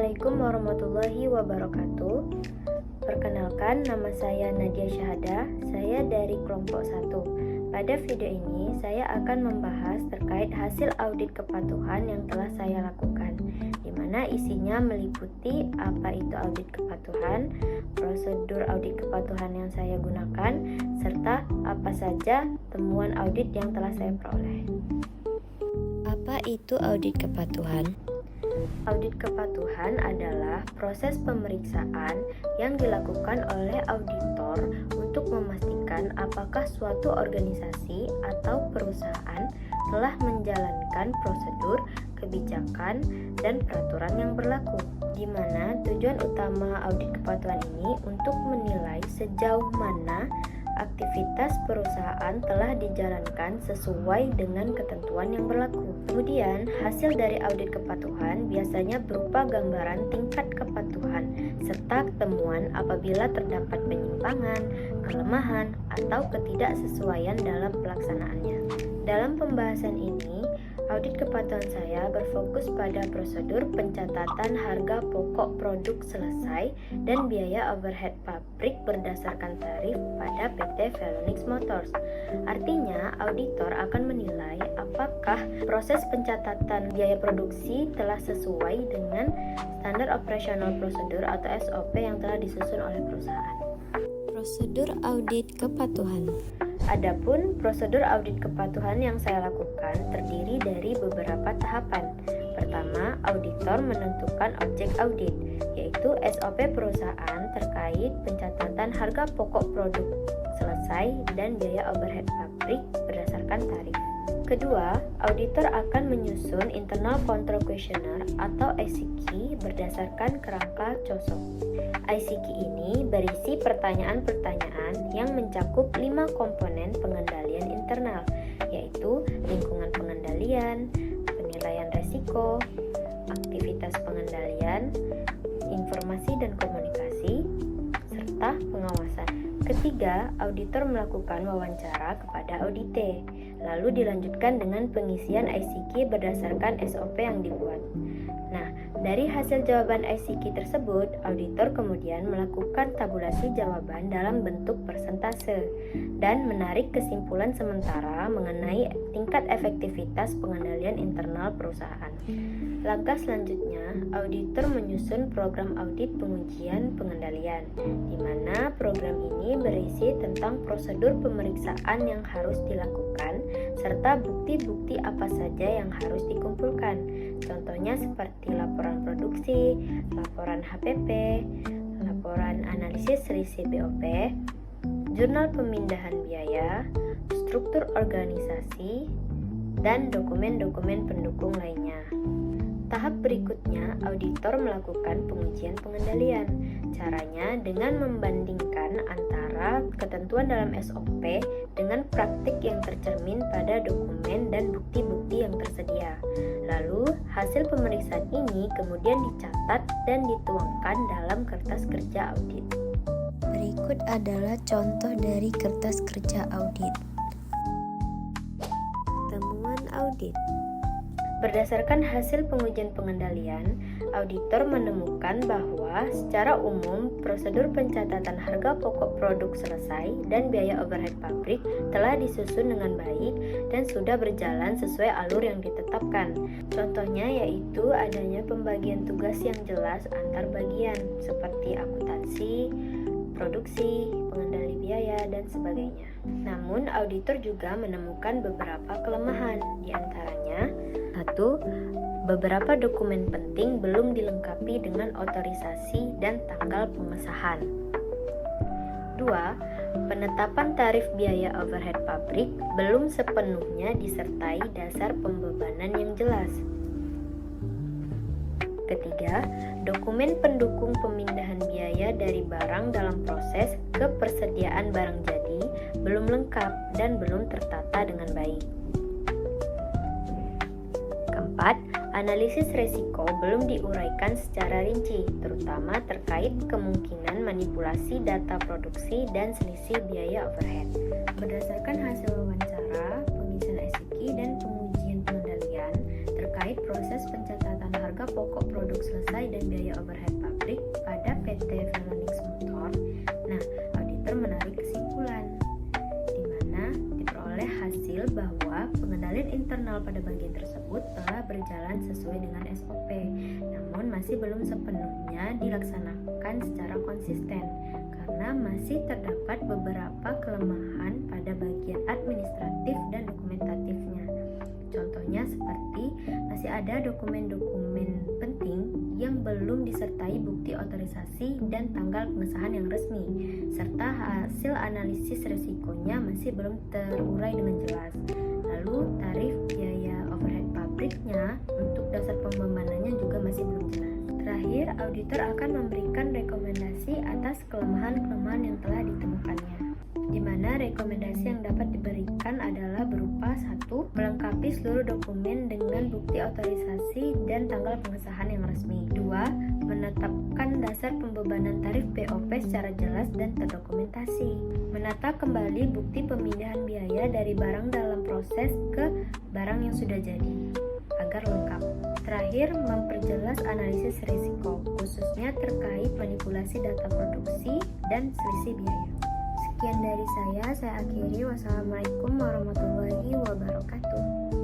Assalamualaikum warahmatullahi wabarakatuh. Perkenalkan, nama saya Nadia Syahada. Saya dari kelompok 1. Pada video ini, saya akan membahas terkait hasil audit kepatuhan yang telah saya lakukan, di mana isinya meliputi apa itu audit kepatuhan, prosedur audit kepatuhan yang saya gunakan, serta apa saja temuan audit yang telah saya peroleh. Apa itu audit kepatuhan? Audit kepatuhan adalah proses pemeriksaan yang dilakukan oleh auditor untuk memastikan apakah suatu organisasi atau perusahaan telah menjalankan prosedur, kebijakan, dan peraturan yang berlaku. Di mana tujuan utama audit kepatuhan ini untuk menilai sejauh mana aktivitas perusahaan telah dijalankan sesuai dengan ketentuan yang berlaku. Kemudian, hasil dari audit kepatuhan biasanya berupa gambaran tingkat kepatuhan serta temuan apabila terdapat penyimpangan, kelemahan, atau ketidaksesuaian dalam pelaksanaannya. Dalam pembahasan ini, audit kepatuhan saya berfokus pada prosedur pencatatan harga pokok produk selesai dan biaya overhead pabrik berdasarkan tarif pada PT Velonix Motors. Artinya, auditor akan menilai apakah proses pencatatan biaya produksi telah sesuai dengan standar operational procedure atau SOP yang telah disusun oleh perusahaan. Prosedur audit kepatuhan. Adapun prosedur audit kepatuhan yang saya lakukan terdiri dari beberapa tahapan. Pertama, auditor menentukan objek audit, yaitu SOP perusahaan terkait pencatatan harga pokok produk selesai dan biaya overhead pabrik berdasarkan tarif. Kedua, auditor akan menyusun internal control questionnaire atau ICQ berdasarkan kerangka COSOC. ICQ ini berisi pertanyaan-pertanyaan yang mencakup 5 komponen pengendalian internal, yaitu lingkungan pengendalian, penilaian resiko, aktivitas pengendalian, informasi dan komunikasi, serta pengawasan. Ketiga, auditor melakukan wawancara kepada audite, lalu dilanjutkan dengan pengisian ICQ berdasarkan SOP yang dibuat. Nah, dari hasil jawaban ICQ tersebut, auditor kemudian melakukan tabulasi jawaban dalam bentuk persentase dan menarik kesimpulan sementara mengenai tingkat efektivitas pengendalian internal perusahaan. Langkah selanjutnya, auditor menyusun program audit pengujian pengendalian, di mana program ini berisi tentang prosedur pemeriksaan yang harus dilakukan, serta bukti-bukti apa saja yang harus dikumpulkan. Contohnya seperti laporan produksi, laporan HPP, laporan analisis risiko BOP, jurnal pemindahan biaya, struktur organisasi, dan dokumen-dokumen pendukung lainnya. Tahap berikutnya, auditor melakukan pengujian pengendalian. Caranya dengan membandingkan antara ketentuan dalam SOP dengan praktik yang tercermin pada dokumen dan bukti-bukti yang tersedia. Lalu, hasil pemeriksaan ini kemudian dicatat dan dituangkan dalam kertas kerja audit. Berikut adalah contoh dari kertas kerja audit. Temuan audit. Berdasarkan hasil pengujian pengendalian, auditor menemukan bahwa secara umum prosedur pencatatan harga pokok produk selesai dan biaya overhead pabrik telah disusun dengan baik dan sudah berjalan sesuai alur yang ditetapkan. Contohnya yaitu adanya pembagian tugas yang jelas antar bagian seperti akuntansi, produksi, pengendali biaya, dan sebagainya. Namun, auditor juga menemukan beberapa kelemahan, di antaranya 1. Beberapa dokumen penting belum dilengkapi dengan otorisasi dan tanggal pengesahan. 2. Penetapan tarif biaya overhead pabrik belum sepenuhnya disertai dasar pembebanan yang jelas. Ketiga, dokumen pendukung pemindahan biaya dari barang dalam proses ke persediaan barang jadi belum lengkap dan belum tertata dengan baik. Keempat, analisis resiko belum diuraikan secara rinci, terutama terkait kemungkinan manipulasi data produksi dan selisih biaya overhead. Berdasarkan hasil wawancara, pengisian ICQ dan pengujian pengendalian terkait proses pencatatan harga harga pokok produk selesai dan biaya overhead pabrik pada PT Phoenix Motor. Nah, auditor menarik kesimpulan di mana diperoleh hasil bahwa pengendalian internal pada bagian tersebut telah berjalan sesuai dengan SOP, namun masih belum sepenuhnya dilaksanakan secara konsisten karena masih terdapat beberapa kelemahan pada bagian administratif dan dokumentatifnya. Contohnya seperti masih ada dokumen-dokumen penting yang belum disertai bukti otorisasi dan tanggal pengesahan yang resmi, serta hasil analisis risikonya masih belum terurai dengan jelas. Lalu tarif biaya overhead pabriknya untuk dasar pembebanannya juga masih belum jelas. Terakhir, auditor akan memberikan rekomendasi atas kelemahan-kelemahan yang telah ditemukannya, di mana rekomendasi yang dapat diberikan adalah berupa 1. Melengkapi seluruh dokumen dengan bukti otorisasi dan tanggal pengesahan yang resmi. 2. Menetapkan dasar pembebanan tarif BOP secara jelas dan terdokumentasi. Menata kembali bukti pemindahan biaya dari barang dalam proses ke barang yang sudah jadi agar lengkap. Terakhir, memperjelas analisis risiko, khususnya terkait manipulasi data produksi dan selisih biaya. Sekian dari saya akhiri. Wassalamualaikum warahmatullahi wabarakatuh.